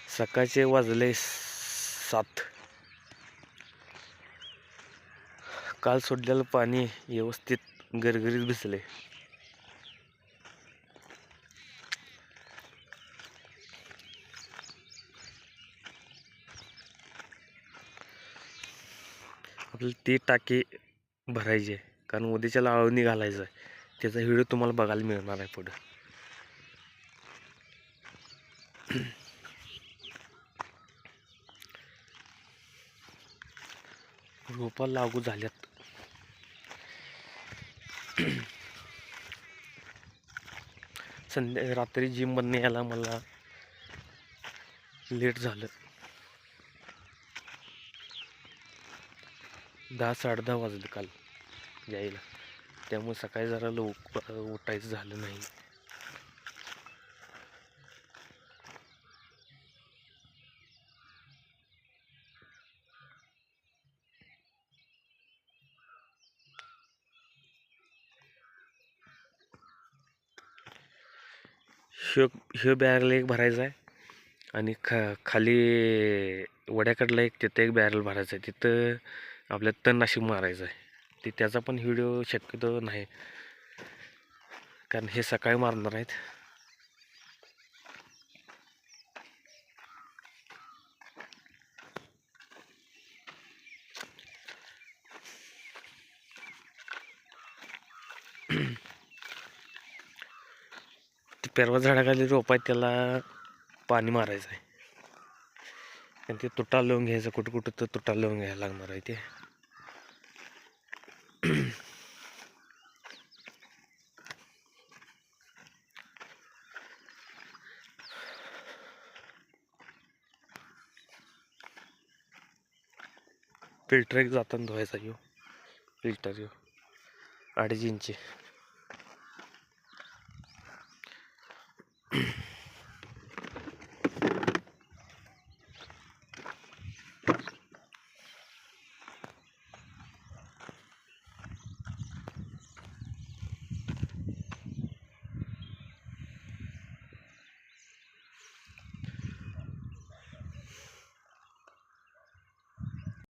सकाळचे वाजले 7. काल सोडलेलं पाणी व्यवस्थित गरगरीत भिजले. आपल्याला ती टाकी भरायची आहे, कारण उद्याच्याला आळवणी घालायचं आहे. त्याचा व्हिडिओ तुम्हाला बघायला मिळणार आहे पुढं. रोपा लागू झाल्यात. रात्री जिममधनं यायला मला लेट झालं. 10-10:30 वाजले काल यायला, त्यामुळे सकाळी जरा लवकर उठायचं झालं नाही. ह्यो बॅरल एक भरायचा आहे आणि खाली वड्याकडला तिथं एक बॅरल भरायचा आहे. तिथं आपल्या तणनाशक मारायचं आहे. ते त्याचा पण व्हिडिओ शक्यतो नाही, कारण हे सकाळी मारणार आहेत. ते पेरवा झाडाखाली रोप आहे, त्याला पाणी मारायचं आहे. आणि ते तुटा लावून घ्यायचं, कुठं कुठं तर तुटा लावून घ्यायला लागणार आहे ते. फिल्टर एक जाताना धुवायचा येऊ, फिल्टर येऊ 2.5 इंची.